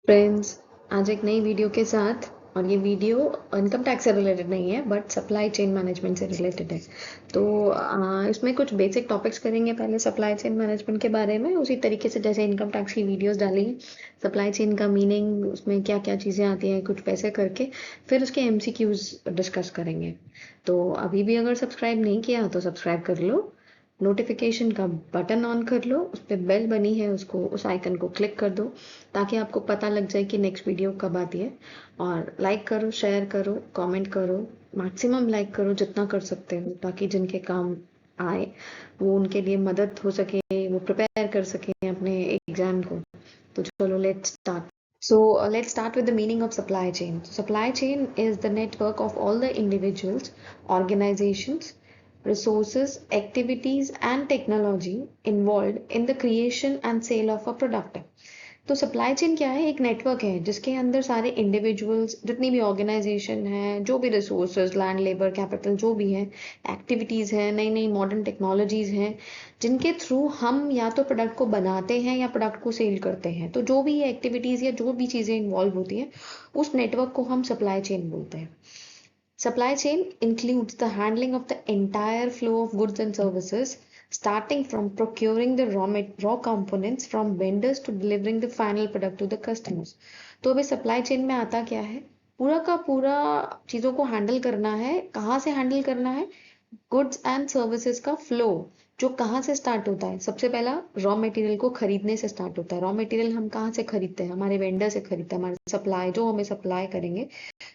Friends, आज एक नई वीडियो के साथ। और ये वीडियो इनकम टैक्स से रिलेटेड नहीं है बट सप्लाई चेन मैनेजमेंट से रिलेटेड है। तो इसमें कुछ बेसिक टॉपिक्स करेंगे। पहले सप्लाई चेन मैनेजमेंट के बारे में, उसी तरीके से जैसे इनकम टैक्स की वीडियोस डाली हैं, सप्लाई चेन का मीनिंग, उसमें क्या क्या चीज़ें आती हैं, कुछ पैसे करके फिर उसके एमसीक्यूज डिस्कस करेंगे। तो अभी भी अगर सब्सक्राइब नहीं किया तो सब्सक्राइब कर लो, नोटिफिकेशन का बटन ऑन कर लो, उस पर बेल बनी है उसको, उस आइकन को क्लिक कर दो ताकि आपको पता लग जाए कि नेक्स्ट वीडियो कब आती है। और लाइक करो, शेयर करो, कमेंट करो, मैक्सिमम लाइक करो जितना कर सकते हो, ताकि जिनके काम आए वो उनके लिए मदद हो सके, वो प्रिपेयर कर सके अपने एग्जाम को। तो चलो let's start. So let's start with the meaning of supply chain. Supply chain is the network of all the individuals, organizations, resources, activities, and technology involved in the creation and sale of a product. तो supply chain क्या है? एक network है जिसके अंदर सारे individuals, जितनी भी ऑर्गेनाइजेशन है, जो भी रिसोर्सेज, लैंड, लेबर, कैपिटल, जो भी है, एक्टिविटीज़ हैं, नई नई मॉडर्न टेक्नोलॉजीज़ हैं, जिनके थ्रू हम या तो प्रोडक्ट को बनाते हैं या प्रोडक्ट को सेल करते हैं। तो जो भी एक्टिविटीज़ या जो भी चीज़ें इन्वॉल्व होती हैं, उस नेटवर्क को हम सप्लाई चेन बोलते हैं। Supply chain includes the handling of the entire flow of goods and services, starting from procuring the raw components from vendors to delivering the final product to the customers. तो अभी supply chain में आता क्या है? पूरा का पूरा चीज़ों को हैंडल करना है। कहाँ से हैंडल करना है? गुड्स एंड सर्विसेज का फ्लो जो कहाँ से स्टार्ट होता है? सबसे पहला रॉ मटेरियल को खरीदने से स्टार्ट होता है। रॉ मटेरियल हम कहाँ से खरीदते हैं? हमारे वेंडर से खरीदते हैं, हमारे सप्लाई जो हमें सप्लाई करेंगे।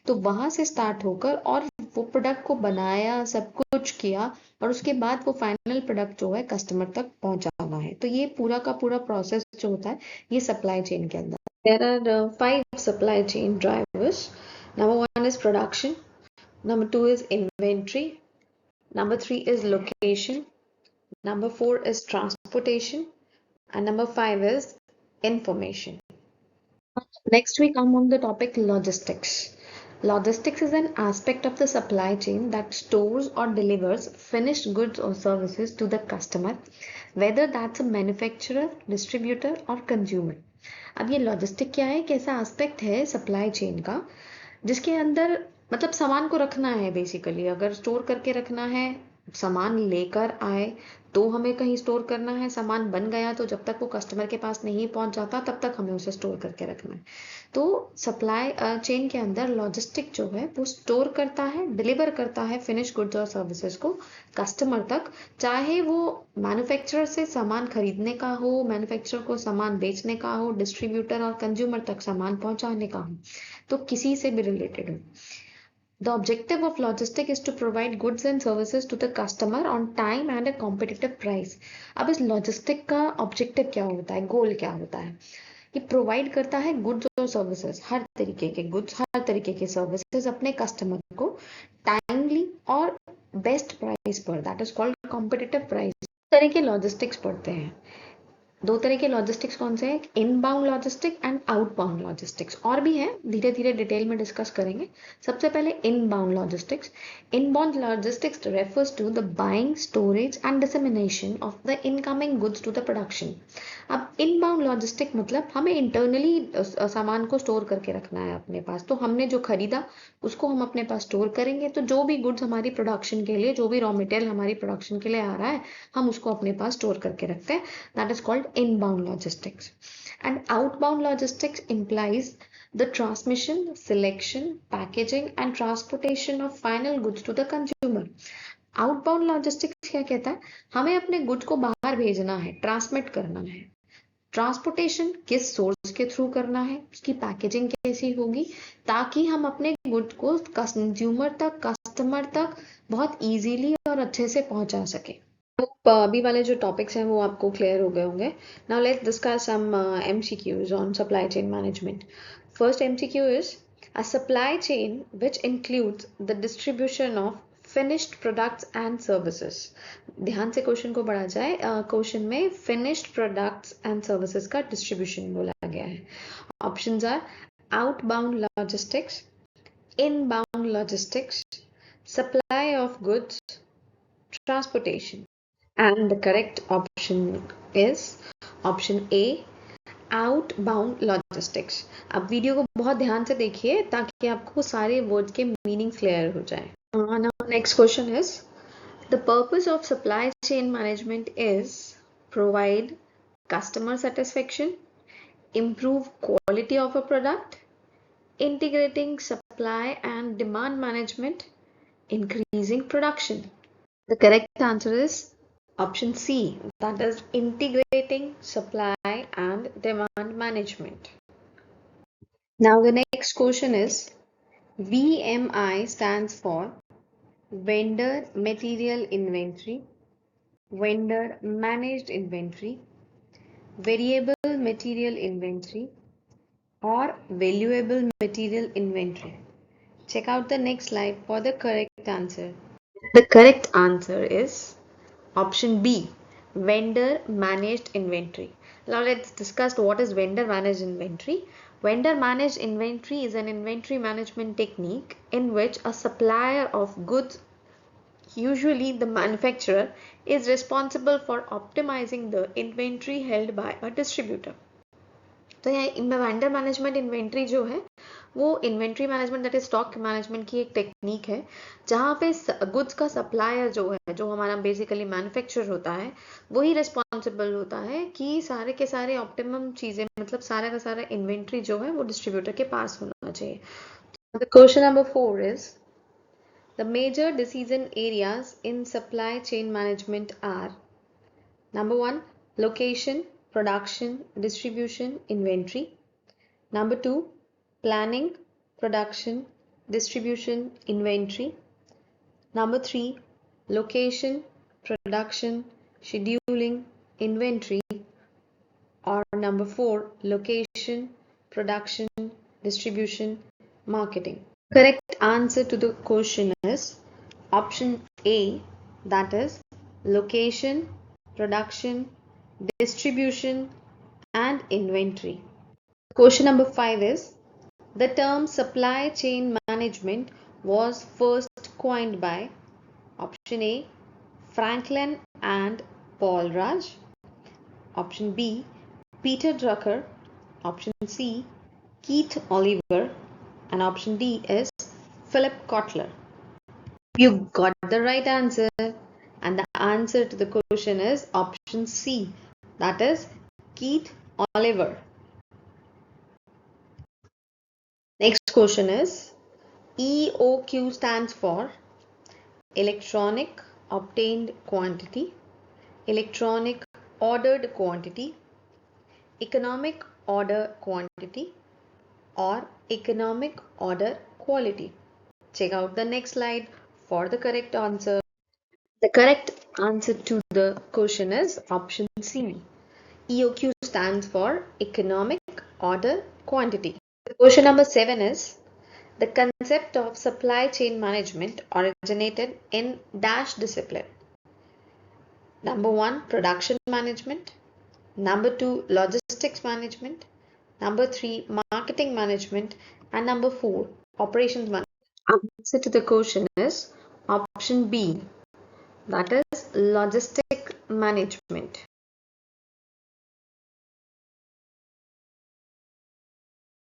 तो वहां से स्टार्ट होकर और वो प्रोडक्ट को बनाया, सब कुछ किया, और उसके बाद वो फाइनल प्रोडक्ट जो है कस्टमर तक पहुंचाना है। तो ये पूरा का पूरा प्रोसेस जो होता है, ये सप्लाई चेन के अंदर। There are 5 supply chain drivers. Number 1 is production, number 2 is inventory, number 3 is location, number 4 is transportation, and number 5 is information. Next, we come on the topic logistics. Logistics is an aspect of the supply chain that stores or delivers finished goods or services to the customer, whether that's a manufacturer, distributor or consumer. अब ये logistic क्या है? कैसा aspect है supply chain का जिसके अंदर मतलब सामान को रखना है। बेसिकली अगर स्टोर करके रखना है, सामान लेकर आए तो हमें कहीं स्टोर करना है, सामान बन गया तो जब तक वो कस्टमर के पास नहीं पहुंच जाता तब तक हमें उसे स्टोर करके रखना है। तो सप्लाई चेन के अंदर लॉजिस्टिक जो है वो स्टोर करता है, डिलीवर करता है फिनिश गुड्स और सर्विसेज को कस्टमर तक, चाहे वो मैन्युफैक्चरर से सामान खरीदने का हो, मैन्युफैक्चरर को सामान बेचने का हो, डिस्ट्रीब्यूटर और कंज्यूमर तक सामान पहुंचाने का हो, तो किसी से भी रिलेटेड हो। The objective of logistics is to provide goods and services to the customer on time and a competitive price. अब इस लॉजिस्टिक का ऑब्जेक्टिव क्या होता है, गोल क्या होता है? ये प्रोवाइड करता है गुड्स और सर्विसेज, हर तरीके के गुड्स, हर तरीके के सर्विसेज अपने कस्टमर को टाइमली और बेस्ट प्राइस पर, that is called competitive price. तरह के लॉजिस्टिक्स पढ़ते हैं। दो तरह के लॉजिस्टिक्स कौन से हैं? Inbound logistic and outbound logistics. और भी हैं, धीरे धीरे डिटेल में डिस्कस करेंगे। सबसे पहले inbound logistics. Inbound logistics refers to the buying, storage and dissemination of the incoming goods to the production. अब इनबाउंड लॉजिस्टिक मतलब हमें इंटरनली सामान को स्टोर करके रखना है अपने पास। तो हमने जो खरीदा उसको हम अपने पास स्टोर करेंगे, तो जो भी गुड्स हमारी प्रोडक्शन के लिए, जो भी रॉ मटेरियल हमारी प्रोडक्शन के लिए आ रहा है, हम उसको अपने पास स्टोर करके रखते हैं. That is called inbound logistics. And outbound logistics implies the transmission, selection, packaging, and transportation of final goods to the consumer. Outbound logistics क्या कहता है? हमें अपने गुड्स को बाहर भेजना है, ट्रांसमिट करना है। ट्रांसपोर्टेशन किस सोर्स के थ्रू करना है, उसकी पैकेजिंग कैसी होगी ताकि हम अपने गुड्स को कंज्यूमर तक, कस्टमर तक बहुत इजीली और अच्छे से पहुंचा सके। अभी वाले जो टॉपिक्स हैं वो आपको क्लियर हो गए होंगे. Now let's discuss some MCQs on supply chain management. First MCQ is a supply chain which includes the distribution of finished products and services. ध्यान से क्वेश्चन को पढ़ा जाए. क्वेश्चन में फिनिश्ड प्रोडक्ट्स एंड सर्विसेज का डिस्ट्रीब्यूशन बोला गया है. Options are outbound logistics, inbound logistics, supply of goods, transportation. And the correct option is option A, outbound logistics. आप वीडियो को बहुत ध्यान से देखिए ताकि आपको सारे वर्ड के मीनिंग क्लियर हो जाए। Now next question is, the purpose of supply chain management is provide customer satisfaction, improve quality of a product, integrating supply and demand management, increasing production. The correct answer is option C, that is integrating supply and demand management. Now the next question is, VMI stands for Vendor Material Inventory, Vendor Managed Inventory, Variable Material Inventory, or Valuable Material Inventory. Check out the next slide for the correct answer. The correct answer is option B, vendor managed inventory. Now let's discuss what is vendor managed inventory. Vendor managed inventory is an inventory management technique in which a supplier of goods, usually the manufacturer, is responsible for optimizing the inventory held by a distributor. तो यहाँ vendor management inventory जो है वो inventory management that is stock management की एक technique है जहाँ पे गुड्स का सप्लायर जो है, जो हमारा बेसिकली मैन्युफैक्चरर होता है, वही रिस्पॉन्सिबल होता है कि सारे के सारे ऑप्टिमम चीज़ें, मतलब सारा का सारा इन्वेंट्री जो है वो डिस्ट्रीब्यूटर के पास होना चाहिए. The question number 4 is, the major decision areas in supply chain management are: number 1, location, production, distribution, inventory. Number 2, planning, production, distribution, inventory. Number 3, location, production, scheduling, inventory. Or number 4, location, production, distribution, marketing. Correct answer to the question is option A, that is location, production, distribution, and inventory. Question number 5 is, the term supply chain management was first coined by option A, Franklin and Paul Raj, option B, Peter Drucker, option C, Keith Oliver, and option D is Philip Kotler. You got the right answer, and the answer to the question is option C, that is Keith Oliver. Next question is, EOQ stands for electronic obtained quantity, electronic ordered quantity, economic order quantity, or economic order quality. Check out the next slide for the correct answer. The correct answer to the question is option C. EOQ stands for economic order quantity. Question number 7 is, the concept of supply chain management originated in dash discipline. Number 1, production management. Number 2, logistics management. Number 3, marketing management. And number 4, operations management. Answer to the question is option B, that is logistic management.